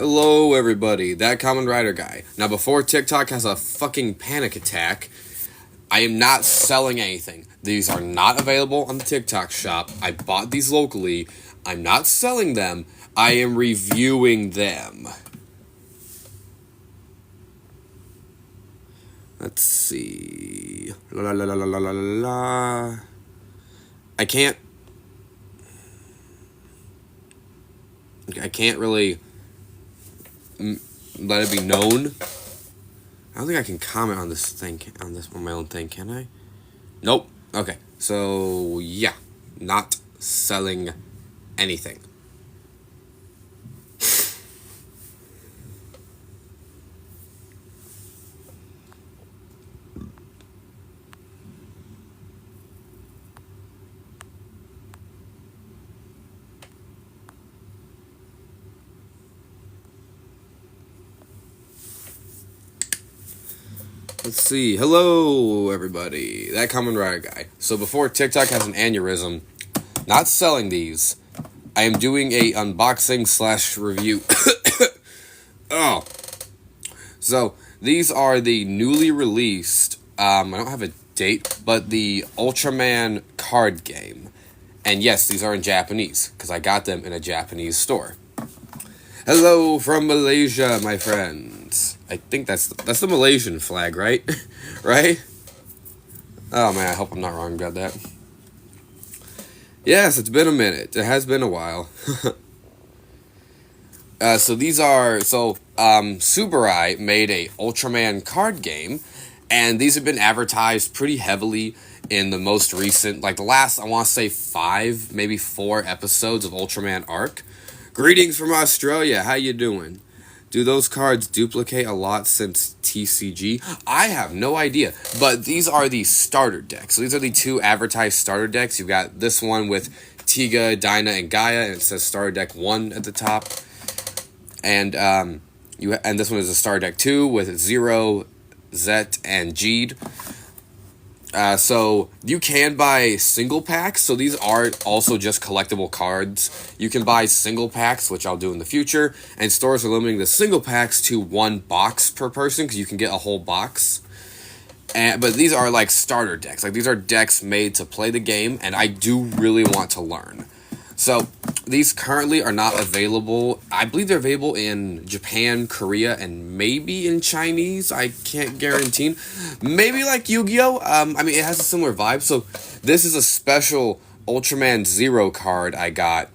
Hello, everybody. That Common Rider guy. Now, before TikTok has a fucking panic attack, I am not selling anything. These are not available on the TikTok shop. I bought these locally. I'm not selling them. I am reviewing them. Let's see. La la la la la la la la. I can't really let it be known. I don't think I can comment on this thing, on my own thing, can I? Nope. Okay. So, yeah. Not selling anything. Let's see. Hello, everybody. That Common Rider guy. So before TikTok has an aneurysm, not selling these, I am doing a unboxing / review. Oh. So these are the newly released, I don't have a date, but the Ultraman card game. And yes, these are in Japanese, because I got them in a Japanese store. Hello from Malaysia, my friends. I think that's the Malaysian flag, right? Right? Oh man, I hope I'm not wrong about that. Yes, it's been a minute. It has been a while. Subarai made a Ultraman card game, and these have been advertised pretty heavily in the most recent, like the last, I want to say 5, maybe 4 episodes of Ultraman Arc. Greetings from Australia, how you doing? Do those cards duplicate a lot since TCG? I have no idea, but these are the starter decks. So these are the 2 advertised starter decks. You've got this one with Tiga, Dinah, and Gaia, and it says starter deck 1 at the top. And this one is a starter deck 2 with Zero, Zet, and Jeed. So you can buy single packs. So these are also just collectible cards. You can buy single packs, which I'll do in the future. And stores are limiting the single packs to 1 box per person, because you can get a whole box. But these are like starter decks. Like these are decks made to play the game, and I do really want to learn. So these currently are not available. I believe they're available in Japan, Korea, and maybe in Chinese. I can't guarantee. Maybe like Yu-Gi-Oh! It has a similar vibe. So this is a special Ultraman Zero card I got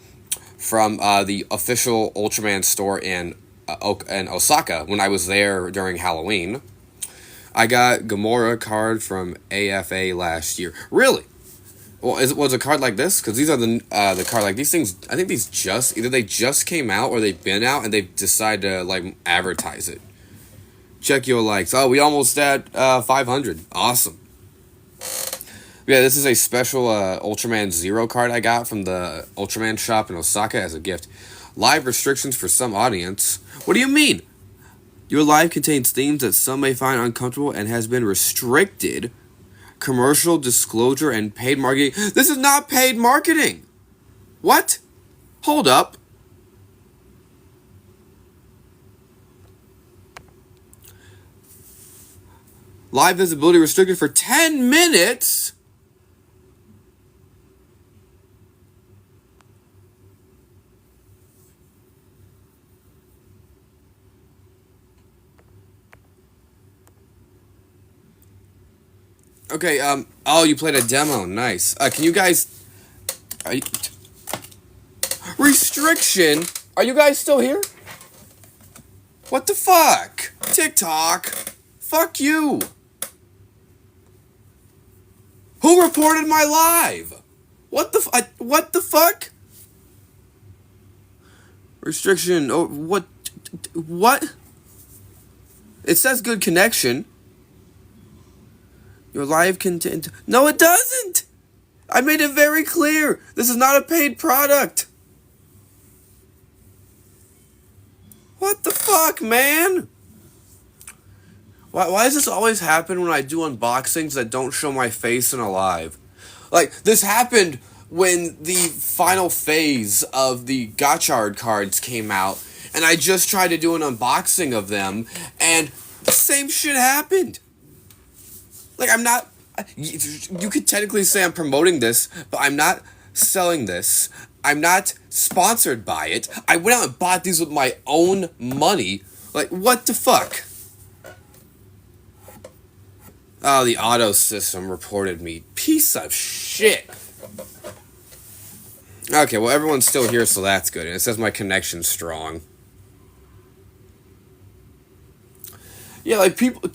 from the official Ultraman store in Osaka when I was there during Halloween. I got Gamora card from AFA last year. Really? Well, was a card like this? Because these are the card, like, these things, I think these either they just came out or they've been out and they've decided to, like, advertise it. Check your likes. Oh, we almost at 500. Awesome. Yeah, this is a special Ultraman Zero card I got from the Ultraman shop in Osaka as a gift. Live restrictions for some audience. What do you mean? Your live contains themes that some may find uncomfortable and has been restricted. Commercial disclosure and paid marketing. This is not paid marketing. What? Hold up. Live visibility restricted for 10 minutes? Okay, oh, you played a demo. Nice. Can you guys... Restriction? Are you guys still here? What the fuck? TikTok? Fuck you. Who reported my live? What the fuck? Restriction. Oh, what? What? It says good connection. Your live content... No, it doesn't! I made it very clear. This is not a paid product. What the fuck, man? Why does this always happen when I do unboxings that don't show my face in a live? Like, this happened when the final phase of the Gotchard cards came out, And I just tried to do an unboxing of them, and the same shit happened. Like, I'm not... You could technically say I'm promoting this, but I'm not selling this. I'm not sponsored by it. I went out and bought these with my own money. Like, what the fuck? Oh, the auto system reported me. Piece of shit. Okay, well, everyone's still here, so that's good. And it says my connection's strong. Yeah, like, people...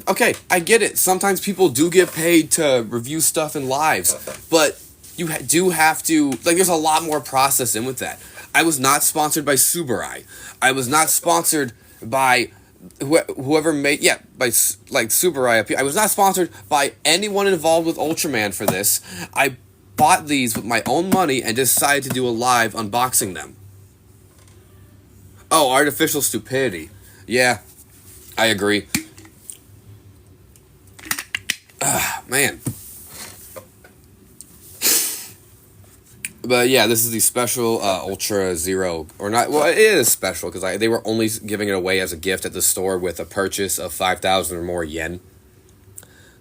Okay, I get it. Sometimes people do get paid to review stuff in lives. But you do have to... Like, there's a lot more process in with that. I was not sponsored by Subaru. I was not sponsored by... whoever made, by, like, Subaru. I was not sponsored by anyone involved with Ultraman for this. I bought these with my own money and decided to do a live unboxing them. Oh, artificial stupidity. Yeah, I agree. Man. But yeah, this is the special Ultra Zero, or not, well, it is special, because they were only giving it away as a gift at the store with a purchase of 5,000 or more yen.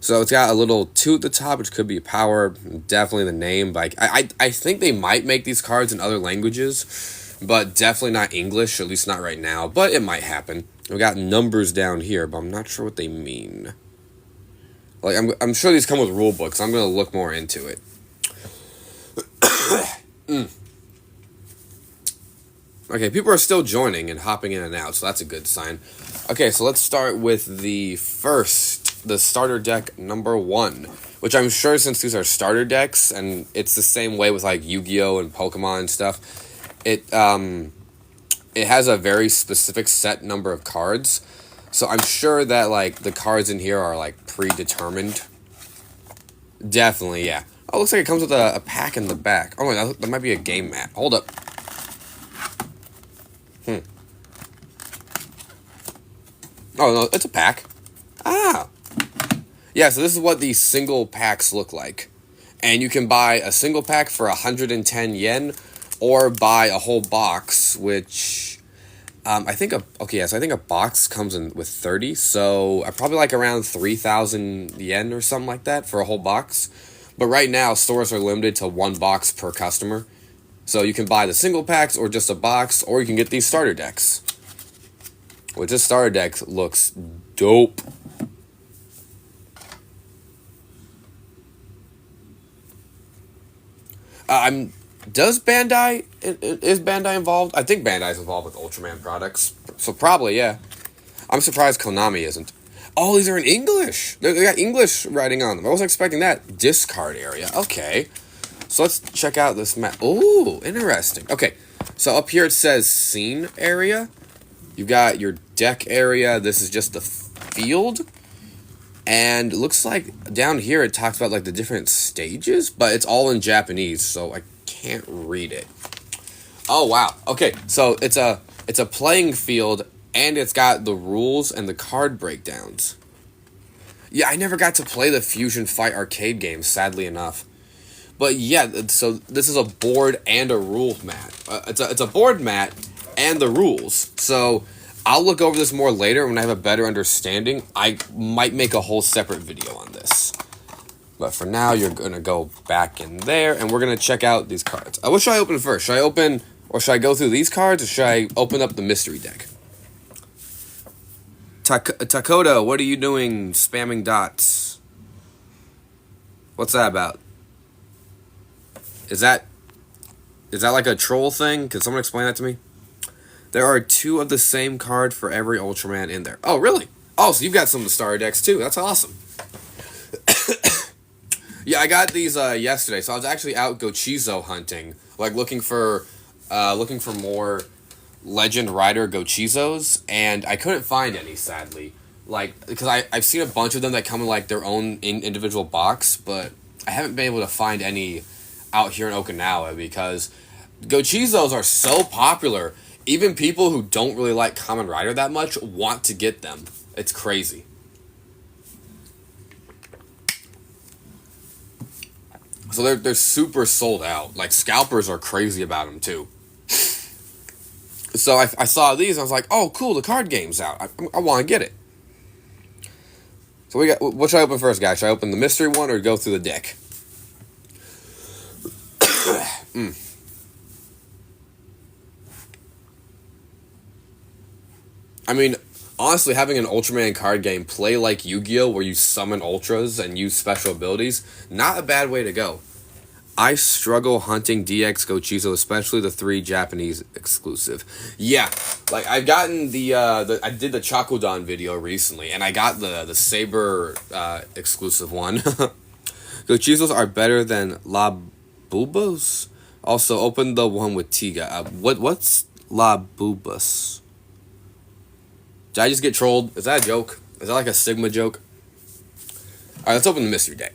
So it's got a little 2 at the top, which could be power, definitely the name. But I think they might make these cards in other languages, but definitely not English, at least not right now, but it might happen. We got numbers down here, but I'm not sure what they mean. Like, I'm sure these come with rule books. I'm going to look more into it. Okay, people are still joining and hopping in and out, so that's a good sign. Okay, so let's start with the starter deck number 1, which I'm sure, since these are starter decks, and it's the same way with, like, Yu-Gi-Oh! And Pokemon and stuff, it has a very specific set number of cards, so I'm sure that, like, the cards in here are, like, predetermined. Definitely, yeah. Oh, looks like it comes with a pack in the back. Oh, my, that might be a game mat. Hold up. Oh, no, it's a pack. Ah. Yeah, so this is what these single packs look like. And you can buy a single pack for 110 yen, or buy a whole box, which... I think a box comes in with 30, so probably like around 3,000 yen or something like that for a whole box. But right now, stores are limited to 1 box per customer. So you can buy the single packs or just a box, or you can get these starter decks. Which this starter deck looks dope. Is Bandai involved? I think Bandai's involved with Ultraman products. So probably, yeah. I'm surprised Konami isn't. Oh, these are in English. They got English writing on them. I wasn't expecting that. Discard area. Okay. So let's check out this map. Ooh, interesting. Okay. So up here it says scene area. You've got your deck area. This is just the field. And it looks like down here it talks about, like, the different stages, but it's all in Japanese, so I can't read it. Oh, wow. Okay, so it's a playing field, and it's got the rules and the card breakdowns. Yeah, I never got to play the Fusion Fight arcade game, sadly enough. But yeah, so this is a board and a rule mat. It's a board mat and the rules. So I'll look over this more later when I have a better understanding. I might make a whole separate video on this. But for now, you're going to go back in there, and we're going to check out these cards. What should I open first? Should I go through these cards, or should I open up the mystery deck? Takoda, what are you doing spamming dots? What's that about? Is that like a troll thing? Can someone explain that to me? There are 2 of the same card for every Ultraman in there. Oh, really? Oh, so you've got some of the starter decks too. That's awesome. Yeah, I got these yesterday. So I was actually out Gochizo hunting, like looking for more Legend Rider Gochizos, and I couldn't find any, sadly. Like, because I've seen a bunch of them that come in, like, their own individual box, but I haven't been able to find any out here in Okinawa, because Gochizos are so popular. Even people who don't really like Kamen Rider that much want to get them. It's crazy. So they're super sold out. Like, scalpers are crazy about them too. So I saw these and I was like, oh, cool, the card game's out. I want to get it. So we got. What should I open first, guys? Should I open the mystery one or go through the deck? I mean, honestly, having an Ultraman card game play like Yu-Gi-Oh, where you summon Ultras and use special abilities, not a bad way to go. I struggle hunting DX Gochizo, especially the 3 Japanese exclusive. Yeah, like I've gotten I did the Chakodan video recently, and I got the Saber exclusive one. Gochizos are better than La Bulbos. Also, open the one with Tiga. What's La Bulbos? Did I just get trolled? Is that a joke? Is that like a Sigma joke? Alright, let's open the mystery deck.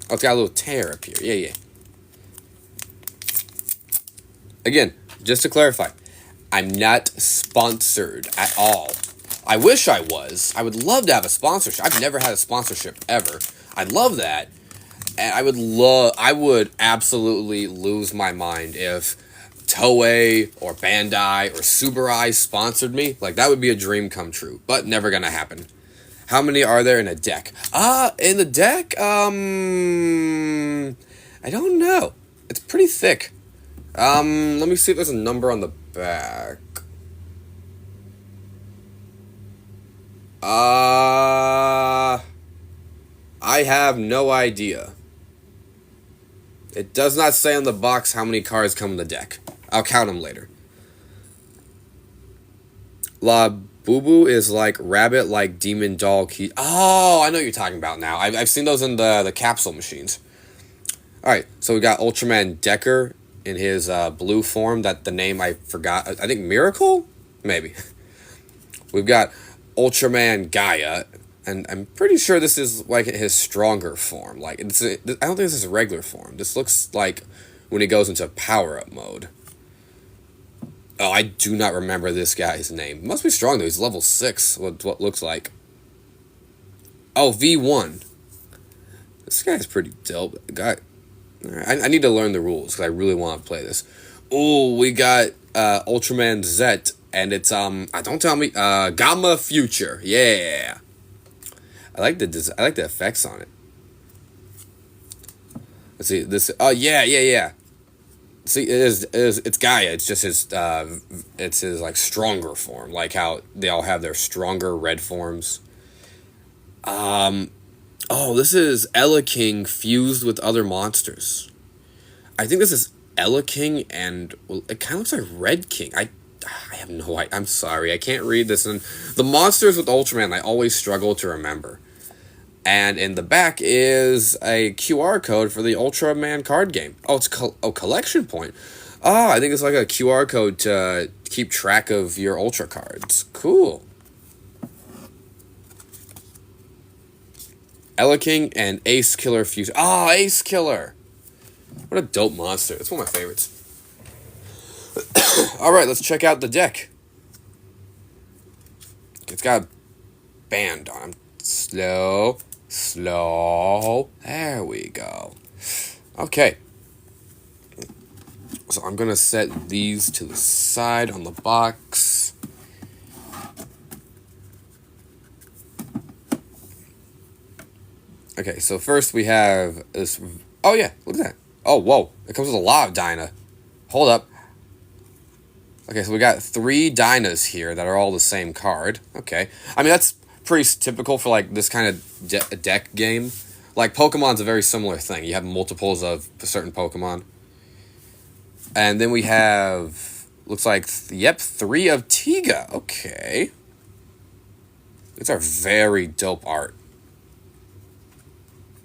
Oh, it's got a little tear up here. Yeah. Again, just to clarify, I'm not sponsored at all. I wish I was. I would love to have a sponsorship. I've never had a sponsorship ever. I'd love that. And I would absolutely lose my mind if Toei or Bandai or Subaru sponsored me. Like, that would be a dream come true, but never gonna happen. How many are there in a deck? In the deck, I don't know. It's pretty thick. Let me see if there's a number on the back. I have no idea. It does not say on the box how many cards come in the deck. I'll count them later. La Boo is like rabbit, like demon doll key. Oh, I know what you're talking about now. I've seen those in the capsule machines. Alright, so we got Ultraman Decker in his blue form. That the name I forgot. I think Miracle? Maybe. We've got Ultraman Gaia. And I'm pretty sure this is like his stronger form. Like I don't think this is regular form. This looks like when he goes into power-up mode. Oh, I do not remember this guy's name. Must be strong though. He's level 6. What looks like. Oh, V1. This guy's pretty dope. I need to learn the rules because I really want to play this. Oh, we got Ultraman Z, and it's don't tell me Gamma Future. Yeah. I like the effects on it. Let's see this. Oh yeah. See, it's Gaia. It's just his like stronger form, like how they all have their stronger red forms. This is Ella King fused with other monsters. I think this is Ella King, and it kind of looks like Red King. I have no idea. I'm sorry, I can't read this. And the monsters with Ultraman, I always struggle to remember. And in the back is a QR code for the Ultraman card game. Oh, it's collection point. Oh, I think it's like a QR code to keep track of your Ultra cards. Cool. Ella King and Ace Killer Fuse. Oh, Ace Killer. What a dope monster. It's one of my favorites. Alright, let's check out the deck. It's got a band on him. Slow. There we go. Okay. So I'm going to set these to the side on the box. Okay, so first we have this. Oh, yeah, look at that. Oh, whoa. It comes with a lot of Dyna. Hold up. Okay, so we got 3 Dynas here that are all the same card. Okay. I mean, that's pretty typical for, like, this kind of deck game. Like, Pokemon's a very similar thing. You have multiples of a certain Pokemon. And then we have, looks like, 3 of Tiga. Okay. These are very dope art.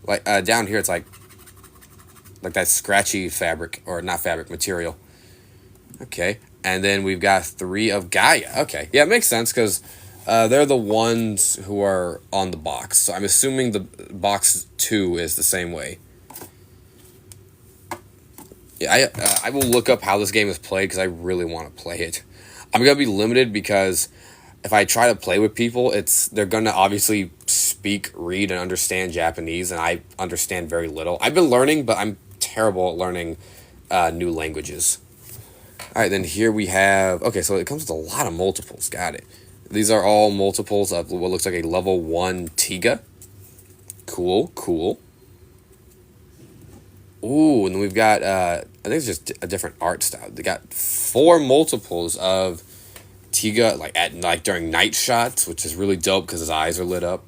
Like, down here, it's like that scratchy fabric, or not fabric, material. Okay. And then we've got 3 of Gaia. Okay. Yeah, it makes sense, because they're the ones who are on the box. So I'm assuming the box 2 is the same way. Yeah, I will look up how this game is played, because I really want to play it. I'm going to be limited, because if I try to play with people, they're going to obviously speak, read, and understand Japanese, and I understand very little. I've been learning, but I'm terrible at learning new languages. All right, then here we have. Okay, so it comes with a lot of multiples. Got it. These are all multiples of what looks like a level 1 Tiga. Cool, cool. Ooh, and then we've got, I think it's just a different art style. They got 4 multiples of Tiga, like during night shots, which is really dope because his eyes are lit up.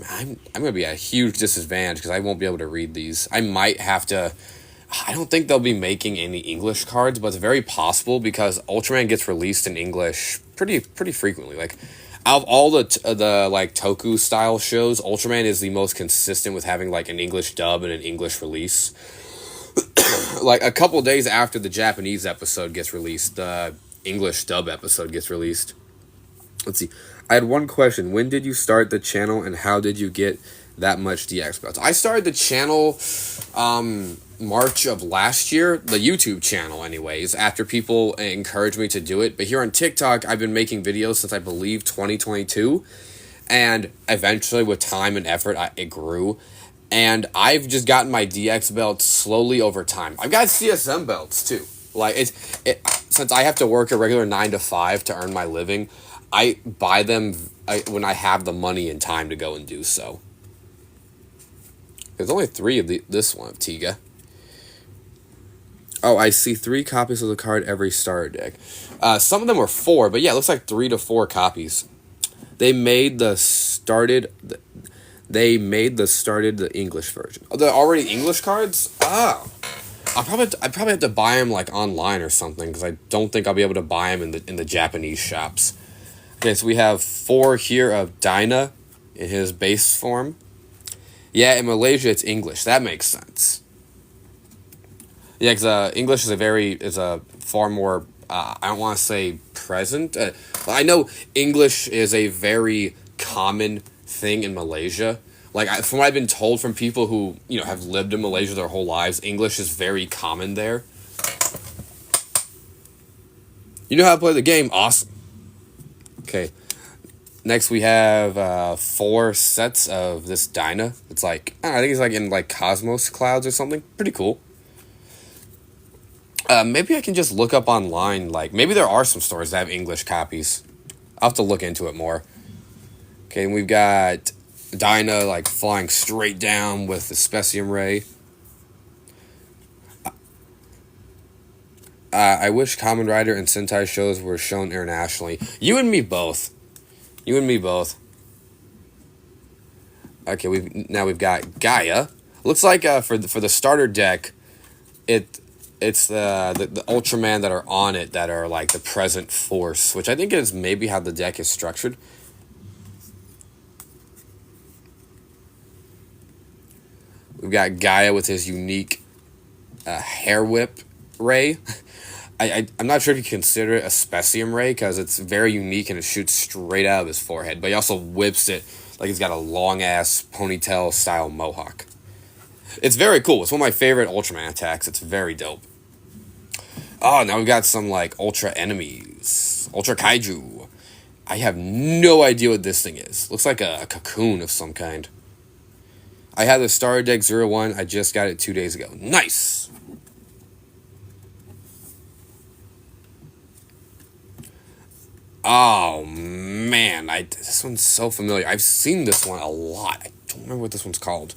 I'm going to be at a huge disadvantage because I won't be able to read these. I might have to. I don't think they'll be making any English cards, but it's very possible because Ultraman gets released in English pretty frequently. Like, out of all the like Toku style shows, Ultraman is the most consistent with having like an English dub and an English release. Like a couple days after the Japanese episode gets released, the English dub episode gets released. Let's see. I had one question. When did you start the channel and how did you get that much DX belts? I started the channel March of last year, the YouTube channel anyways, after people encouraged me to do it. But here on TikTok, I've been making videos since I believe 2022. And eventually with time and effort, it grew. And I've just gotten my DX belts slowly over time. I've got CSM belts too. Like since I have to work a regular 9 to 5 to earn my living, I buy them when I have the money and time to go and do so. There's only 3 of this one of Tiga. Oh, I see 3 copies of the card every starter deck. Some of them were 4, but yeah, it looks like 3 to 4 copies. They made the English version. Oh, the already English cards? Oh. I'd probably have to buy them like online or something because I don't think I'll be able to buy them in the Japanese shops. Okay, so we have 4 here of Dyna in his base form. Yeah, in Malaysia it's English. That makes sense. Yeah, because English is a far more, I don't want to say present. I know English is a very common thing in Malaysia. Like, from what I've been told from people who, have lived in Malaysia their whole lives, English is very common there. You know how to play the game? Awesome. Okay. Next we have 4 sets of this Dyna. It's like, I think it's like in like Cosmos Clouds or something. Pretty cool. Maybe I can just look up online, like, maybe there are some stores that have English copies. I'll have to look into it more. Okay, and we've got Dyna, like, flying straight down with the Specium Ray. I wish Kamen Rider and Sentai shows were shown internationally. You and me both. You and me both. Okay, we've got Gaia. Looks like for the starter deck, it's the Ultraman that are on it that are like the present force, which I think is maybe how the deck is structured. We've got Gaia with his unique hair whip ray. I'm not sure if you consider it a Specium Ray because it's very unique and it shoots straight out of his forehead, but he also whips it like he's got a long-ass ponytail style mohawk. It's very cool. It's one of my favorite Ultraman attacks. It's very dope. Oh, now we've got some like Ultra enemies. Ultra Kaiju. I have no idea what this thing is. Looks like a cocoon of some kind. I had the starter deck 01. I just got it 2 days ago. Nice! Oh, man. This one's so familiar. I've seen this one a lot. I don't remember what this one's called.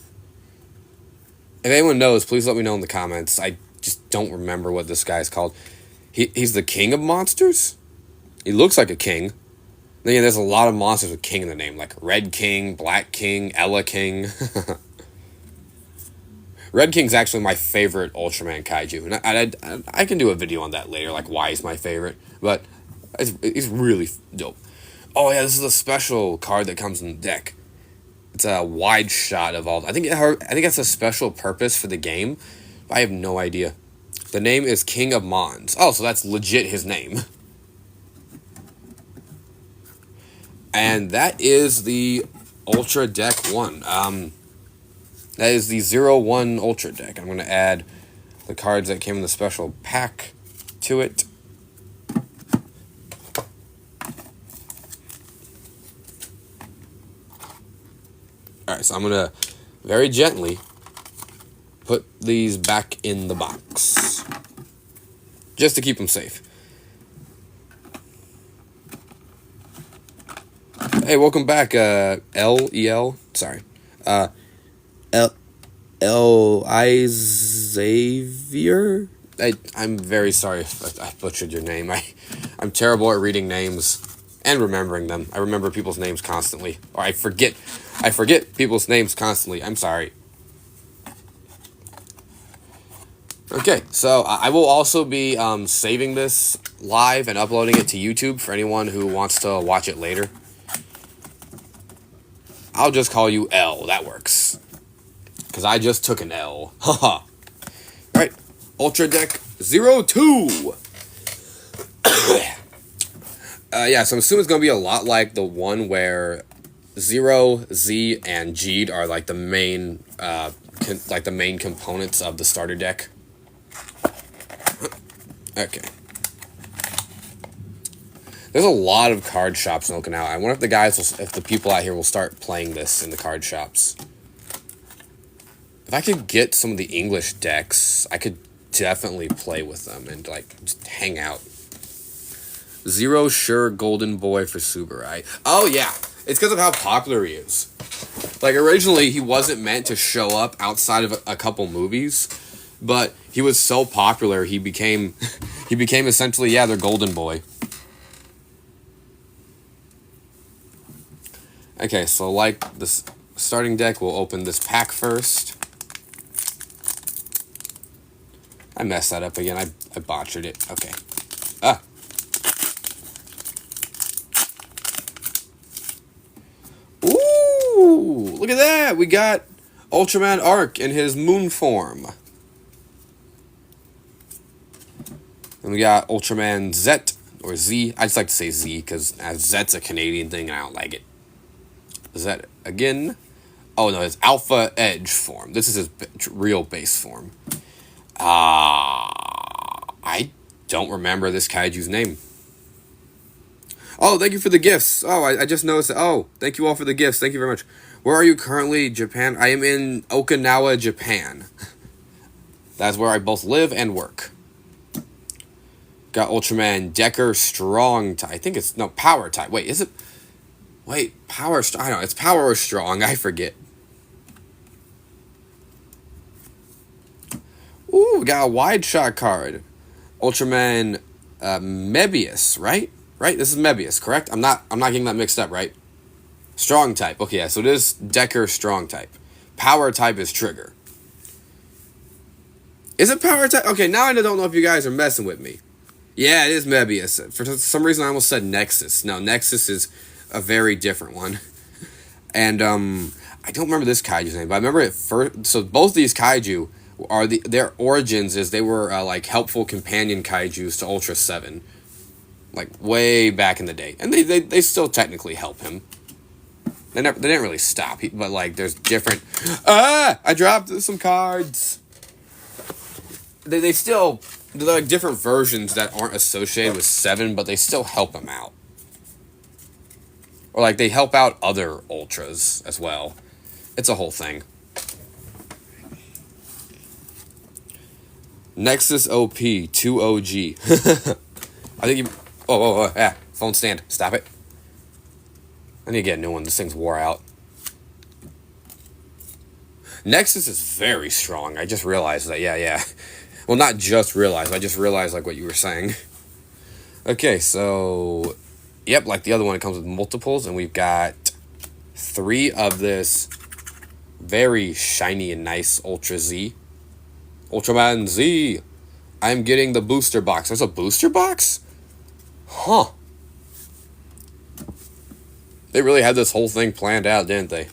If anyone knows, please let me know in the comments. I just don't remember what this guy's called. He's the king of monsters? He looks like a king. Then yeah, there's a lot of monsters with king in the name, like Red King, Black King, Ella King. Red King's actually my favorite Ultraman kaiju, and I can do a video on that later, like why he's my favorite, but he's really dope. Oh yeah, this is a special card that comes in the deck. It's a wide shot of all. I think that's a special purpose for the game. I have no idea. The name is King of Mons. Oh, so that's legit his name. And that is the Ultra Deck 1. That is the 01 Ultra Deck. I'm going to add the cards that came in the special pack to it. Alright, so I'm going to very gently put these back in the box. just to keep him safe. Hey, welcome back, L-E-L. Sorry. L Xavier. I'm very sorry if I butchered your name. I'm terrible at reading names and remembering them. I remember people's names constantly, or I forget people's names constantly. I'm sorry. Okay, so I will also be saving this live and uploading it to YouTube for anyone who wants to watch it later. I'll just call you L. That works. Because I just took an L. Haha. Alright. Ultra Deck 02. Yeah, so I'm assuming it's going to be a lot like the one where 0, Z, and G'd are like the main components of the starter deck. Okay. There's a lot of card shops in Okinawa. I wonder if the people out here will start playing this in the card shops. If I could get some of the English decks, I could definitely play with them and, like, just hang out. 0 Sure Golden Boy for Subarai. Oh, yeah. It's because of how popular he is. Like, originally, he wasn't meant to show up outside of a couple movies, but he was so popular, he became essentially, yeah, their Golden Boy. Okay, so like this starting deck, we'll open this pack first. I messed that up again. I botched it. Okay. Ooh, look at that. We got Ultraman Arc in his moon form. And we got Ultraman Z, or Z. I just like to say Z because Z's a Canadian thing and I don't like it. Is that again? Oh no, it's Alpha Edge form. This is his real base form. I don't remember this kaiju's name. Oh, thank you for the gifts. Oh, I just noticed that. Oh, thank you all for the gifts. Thank you very much. Where are you currently, Japan? I am in Okinawa, Japan. That's where I both live and work. Got Ultraman Decker Strong type. I think it's, no, Power type. Wait, is it? Wait, Power, I don't know, it's Power or Strong, I forget. Ooh, we got a wide shot card. Ultraman Mebius, right? Right, this is Mebius, correct? I'm not getting that mixed up, right? Strong type, okay, yeah, so it is Decker Strong type. Power type is Trigger. Is it Power type? Okay, now I don't know if you guys are messing with me. Yeah, it is Mebius. For some reason I almost said Nexus. No, Nexus is a very different one. And I don't remember this kaiju's name, but I remember it first. So both these kaiju are their origins is they were like helpful companion kaijus to Ultra 7, like way back in the day, and they still technically help him. They didn't really stop, but like there's different. I dropped some cards. They're like different versions that aren't associated with 7, but they still help him out. Or like they help out other Ultras as well. It's a whole thing. Nexus OP 2OG. I think you. Oh, yeah. Phone stand. Stop it. I need to get a new one. This thing's wore out. Nexus is very strong. I just realized that. Yeah. Well, not just realized. I just realized like what you were saying. Okay, so yep, like the other one, it comes with multiples, and we've got 3 of this very shiny and nice Ultra Z. Ultraman Z. I'm getting the booster box. There's a booster box? Huh. They really had this whole thing planned out, didn't they?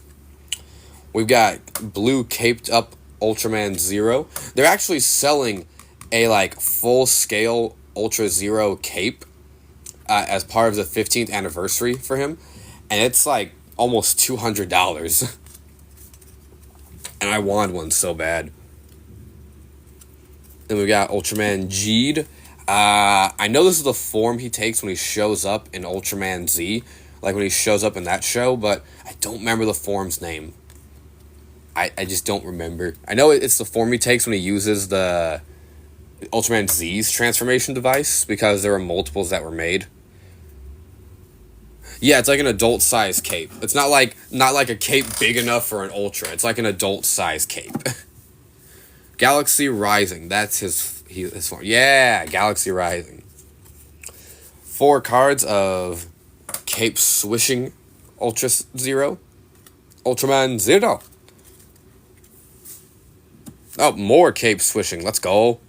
We've got blue caped up Ultraman Zero. They're actually selling a like full scale Ultra Zero cape as part of the 15th anniversary for him, and it's like almost $200. And I wanted one so bad. Then we got Ultraman G'd. I know this is the form he takes when he shows up in Ultraman Z, like when he shows up in that show, but I don't remember the form's name. I just don't remember. I know it's the form he takes when he uses the Ultraman Z's transformation device because there were multiples that were made. Yeah, it's like an adult size cape. It's not like a cape big enough for an Ultra. It's like an adult size cape. Galaxy Rising. That's his form. Yeah, Galaxy Rising. 4 cards of Cape Swishing Ultra Zero. Ultraman Zero. Oh, more cape swishing. Let's go.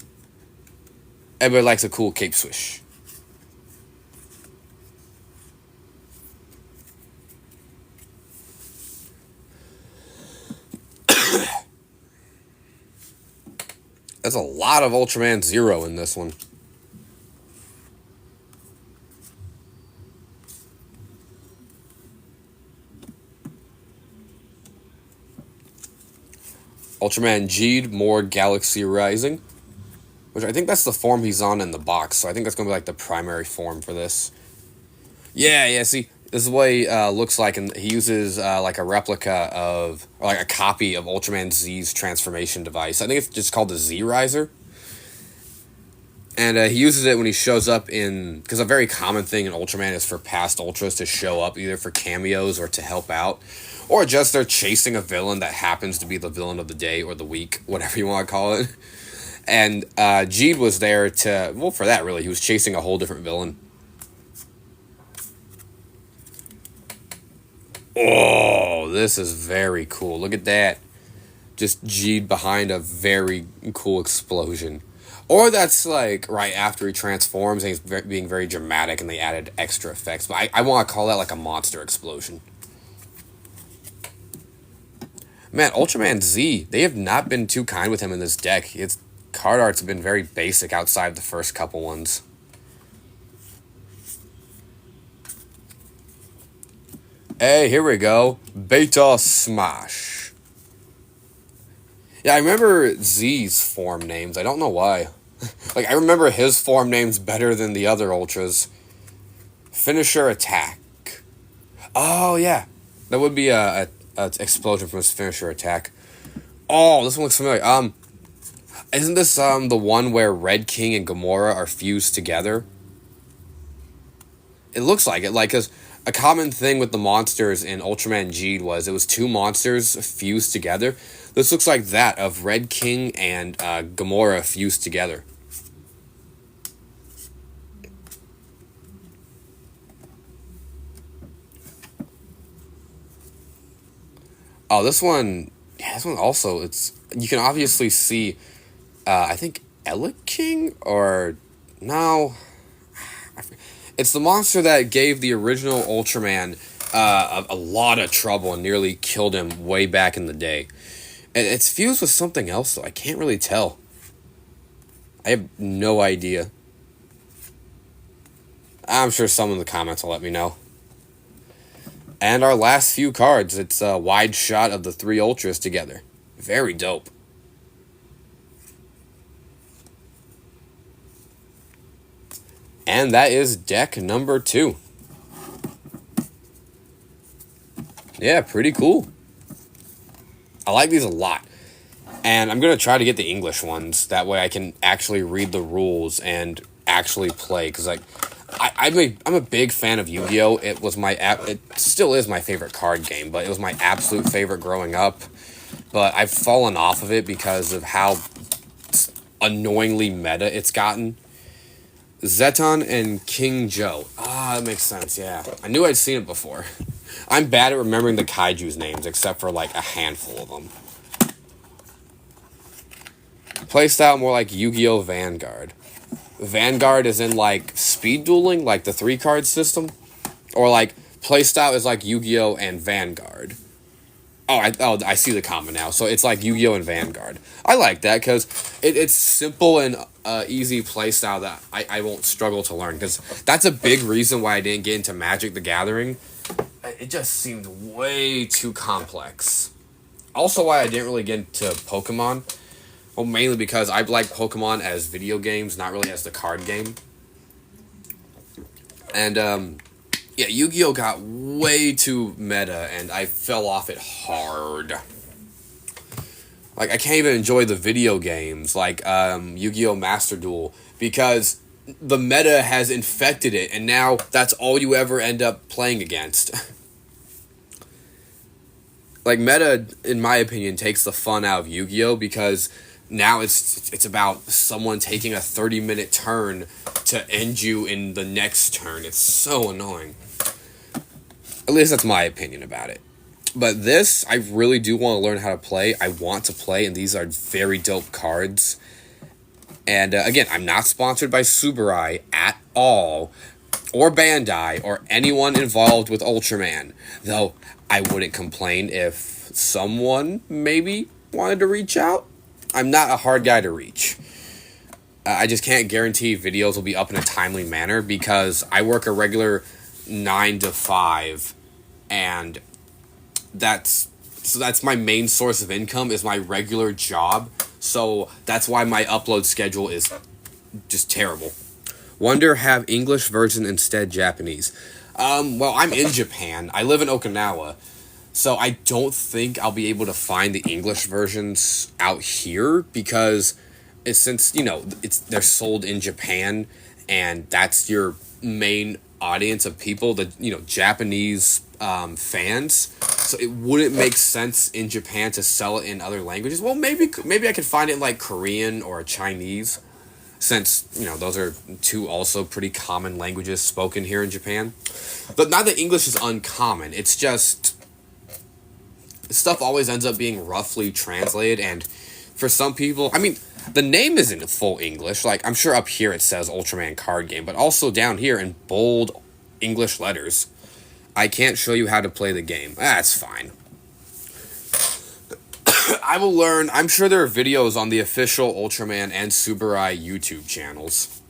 Everybody likes a cool cape swish. There's a lot of Ultraman Zero in this one. Ultraman Geed, more Galaxy Rising. Which I think that's the form he's on in the box. So I think that's going to be like the primary form for this. Yeah, see. This is what he looks like. And he uses like a replica of, or like a copy of Ultraman Z's transformation device. I think it's just called the Z Riser. And he uses it when he shows up in... Because a very common thing in Ultraman is for past Ultras to show up either for cameos or to help out. Or just they're chasing a villain that happens to be the villain of the day or the week, whatever you want to call it. And Geed was there to... Well, for that, really. He was chasing a whole different villain. Oh, this is very cool. Look at that. Just Geed behind a very cool explosion. Or that's like right after he transforms and he's being very dramatic and they added extra effects. But I want to call that like a monster explosion. Man, Ultraman Z, they have not been too kind with him in this deck. Its card arts have been very basic outside the first couple ones. Hey, here we go. Beta Smash. Yeah, I remember Z's form names. I don't know why. Like, I remember his form names better than the other Ultras. Finisher Attack. Oh, yeah. That would be a explosion from his Finisher Attack. Oh, this one looks familiar. Isn't this the one where Red King and Gamora are fused together? It looks like it. Like, because a common thing with the monsters in Ultraman Geed was it was 2 monsters fused together. This looks like that, of Red King and Gamora fused together. Oh, this one... Yeah, this one also, it's... You can obviously see, I think, Elec King? Or... No... It's the monster that gave the original Ultraman a lot of trouble and nearly killed him way back in the day. And it's fused with something else, though. I can't really tell. I have no idea. I'm sure someone in the comments will let me know. And our last few cards, it's a wide shot of the 3 Ultras together. Very dope. And that is deck number 2. Yeah, pretty cool. I like these a lot. And I'm going to try to get the English ones. That way I can actually read the rules and actually play. Because like, I'm a big fan of Yu-Gi-Oh! It still is my favorite card game. But it was my absolute favorite growing up. But I've fallen off of it because of how annoyingly meta it's gotten. Zeton and King Joe. Ah, that makes sense, yeah. I knew I'd seen it before. I'm bad at remembering the kaiju's names, except for like a handful of them. Playstyle more like Yu-Gi-Oh! Vanguard. Vanguard is in like speed dueling, like the 3-card system. Or like playstyle is like Yu-Gi-Oh! And Vanguard. Oh, I see the combo now. So it's like Yu-Gi-Oh! And Vanguard. I like that because it's simple and easy playstyle that I won't struggle to learn. Because that's a big reason why I didn't get into Magic the Gathering. It just seemed way too complex. Also why I didn't really get into Pokemon. Well, mainly because I like Pokemon as video games, not really as the card game. And, yeah, Yu-Gi-Oh! Got way too meta, and I fell off it hard. Like, I can't even enjoy the video games, like Yu-Gi-Oh! Master Duel, because the meta has infected it, and now that's all you ever end up playing against. Like, meta, in my opinion, takes the fun out of Yu-Gi-Oh! Because now it's about someone taking a 30-minute turn to end you in the next turn. It's so annoying. At least that's my opinion about it. But this, I really do want to learn how to play. I want to play, and these are very dope cards. And again, I'm not sponsored by Subarai at all, or Bandai, or anyone involved with Ultraman. Though, I wouldn't complain if someone maybe wanted to reach out. I'm not a hard guy to reach. I just can't guarantee videos will be up in a timely manner because I work a regular 9 to 5, and that's my main source of income is my regular job. So that's why my upload schedule is just terrible. Wonder have English version instead Japanese. Well, I'm in Japan. I live in Okinawa. So I don't think I'll be able to find the English versions out here because since, they're sold in Japan and that's your main audience of people, the Japanese fans. So it wouldn't make sense in Japan to sell it in other languages. Well, maybe I could find it in like Korean or Chinese, since those are two also pretty common languages spoken here in Japan. But not that English is uncommon. It's just stuff always ends up being roughly translated, and for some people, I mean, the name isn't full English. Like, I'm sure up here it says Ultraman card game, but also down here in bold English letters. I can't show you how to play the game. That's fine. I will learn. I'm sure there are videos on the official Ultraman and Subarai YouTube channels.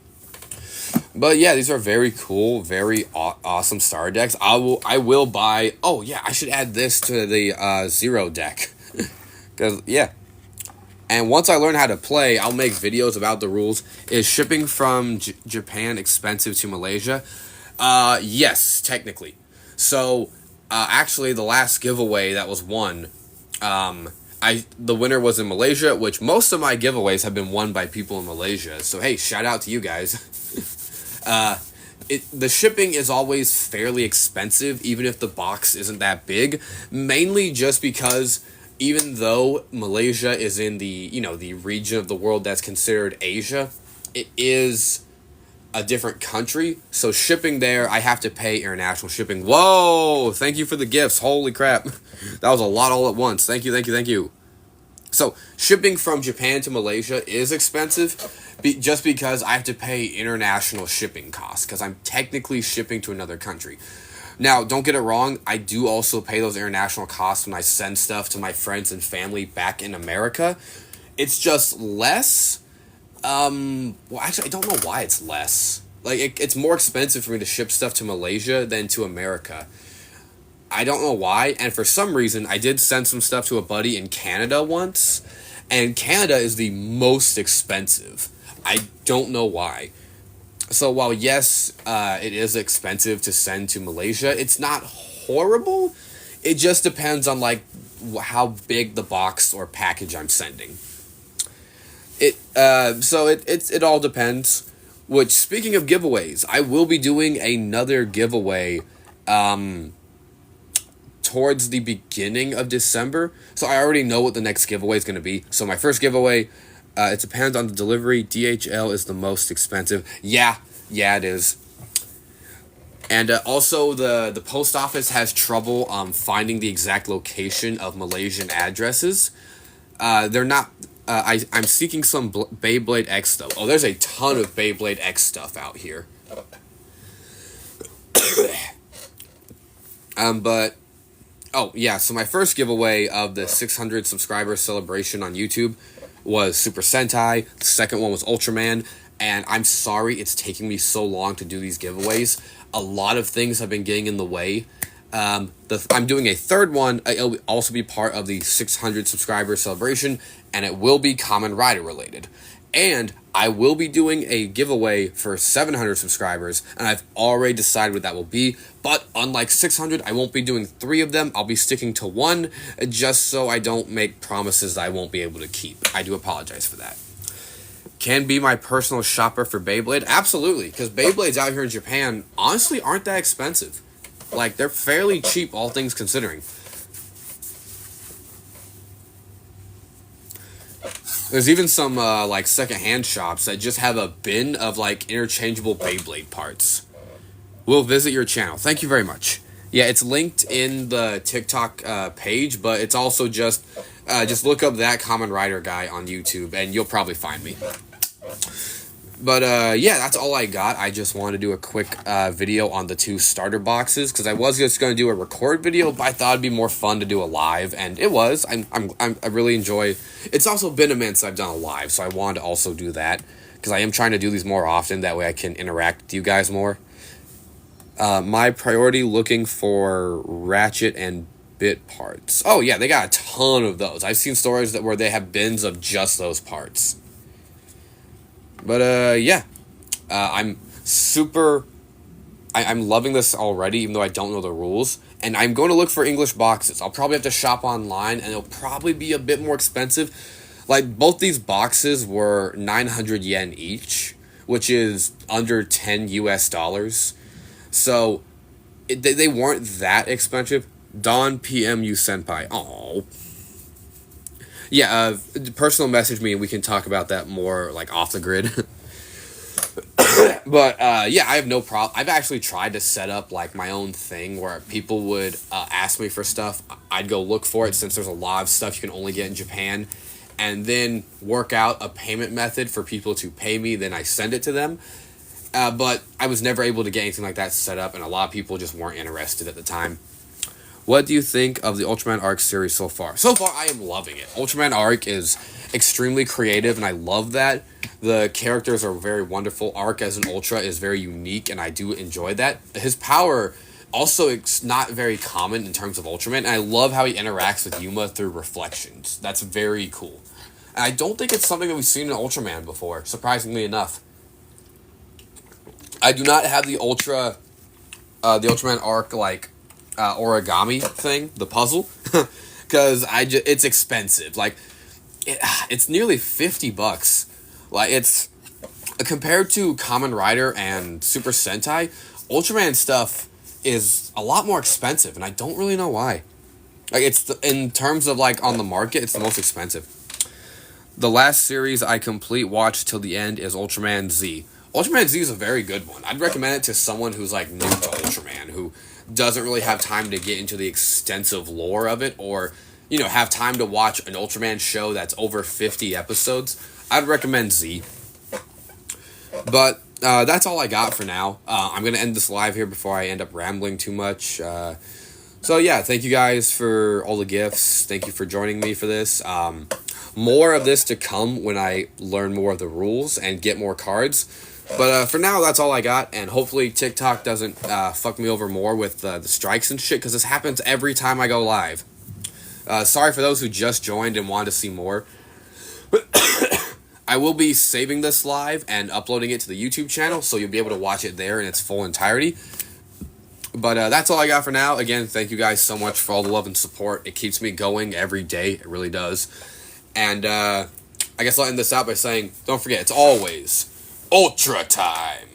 But yeah, these are very cool, very awesome star decks. I will buy. Oh yeah, I should add this to the Zero deck. Because yeah. And once I learn how to play, I'll make videos about the rules. Is shipping from Japan expensive to Malaysia? Yes, technically. So, actually, the last giveaway that was won, the winner was in Malaysia, which most of my giveaways have been won by people in Malaysia. So, hey, shout out to you guys. The shipping is always fairly expensive, even if the box isn't that big. Mainly just because even though Malaysia is in the, the region of the world that's considered Asia, it is a different country. So shipping there, I have to pay international shipping. Whoa! Thank you for the gifts. Holy crap. That was a lot all at once. Thank you. So shipping from Japan to Malaysia is expensive just because I have to pay international shipping costs because I'm technically shipping to another country. Now, don't get it wrong, I do also pay those international costs when I send stuff to my friends and family back in America. It's just less. Well, actually, I don't know why it's less. Like, it's more expensive for me to ship stuff to Malaysia than to America. I don't know why, and for some reason, I did send some stuff to a buddy in Canada once, and Canada is the most expensive. I don't know why. So while yes, it is expensive to send to Malaysia, it's not horrible. It just depends on like how big the box or package I'm sending. It all depends. Which, speaking of giveaways, I will be doing another giveaway towards the beginning of December. So I already know what the next giveaway is going to be. So my first giveaway, it depends on the delivery. DHL is the most expensive. Yeah, it is. And also, the post office has trouble finding the exact location of Malaysian addresses. They're not. I'm seeking some Beyblade X stuff. Oh, there's a ton of Beyblade X stuff out here. But oh yeah, so my first giveaway of the 600 subscriber celebration on YouTube was Super Sentai. The second one was Ultraman, and I'm sorry it's taking me so long to do these giveaways. A lot of things have been getting in the way. I'm doing a third one. It'll also be part of the 600 subscriber celebration, and it will be Kamen Rider related. And I will be doing a giveaway for 700 subscribers, and I've already decided what that will be. But unlike 600, I won't be doing 3 of them. I'll be sticking to 1, just so I don't make promises that I won't be able to keep. I do apologize for that. Can be my personal shopper for Beyblade? Absolutely, because Beyblades out here in Japan honestly aren't that expensive. Like, they're fairly cheap, all things considering. There's even some, like, secondhand shops that just have a bin of, like, interchangeable Beyblade parts. We'll visit your channel. Thank you very much. Yeah, it's linked in the TikTok page, but it's also just look up That Common Rider guy on YouTube, and you'll probably find me. But, yeah, that's all I got. I just wanted to do a quick video on the 2 starter boxes, because I was just going to do a record video, but I thought it'd be more fun to do a live, and it was. I really enjoy. It's also been a minute since I've done a live, so I wanted to also do that, because I am trying to do these more often. That way I can interact with you guys more. My priority, looking for ratchet and bit parts. Oh, yeah, they got a ton of those. I've seen stories where they have bins of just those parts. But, yeah, I'm loving this already, even though I don't know the rules. And I'm going to look for English boxes. I'll probably have to shop online, and it'll probably be a bit more expensive. Like, both these boxes were 900 yen each, which is under 10 US dollars. So, they weren't that expensive. Don PMU Senpai. Aww. Yeah, personal message me and we can talk about that more, like, off the grid. But, yeah, I have no problem. I've actually tried to set up, like, my own thing where people would ask me for stuff. I'd go look for it, since there's a lot of stuff you can only get in Japan, and then work out a payment method for people to pay me, then I send it to them. But I was never able to get anything like that set up, and a lot of people just weren't interested at the time. What do you think of the Ultraman Arc series so far? So far, I am loving it. Ultraman Arc is extremely creative, and I love that. The characters are very wonderful. Arc as an Ultra is very unique, and I do enjoy that. His power also is not very common in terms of Ultraman, and I love how he interacts with Yuma through reflections. That's very cool. And I don't think it's something that we've seen in Ultraman before, surprisingly enough. I do not have the Ultraman Arc, like, origami thing, the puzzle, because it's expensive. Like, it's nearly $50. Like, it's compared to Kamen Rider and Super Sentai, Ultraman stuff is a lot more expensive, and I don't really know why. Like, in terms of, like, on the market, it's the most expensive. The last series I watched till the end is Ultraman Z. Ultraman Z is a very good one. I'd recommend it to someone who's, like, new to Ultraman, who doesn't really have time to get into the extensive lore of it, or, you know, have time to watch an Ultraman show that's over 50 episodes. I'd recommend Z. But that's all I got for now. I'm going to end this live here before I end up rambling too much. So, yeah, thank you guys for all the gifts. Thank you for joining me for this. More of this to come when I learn more of the rules and get more cards. But for now, that's all I got, and hopefully TikTok doesn't fuck me over more with the strikes and shit, because this happens every time I go live. Sorry for those who just joined and wanted to see more. I will be saving this live and uploading it to the YouTube channel, so you'll be able to watch it there in its full entirety. But that's all I got for now. Again, thank you guys so much for all the love and support. It keeps me going every day. It really does. And I guess I'll end this out by saying, don't forget, it's always Ultra time!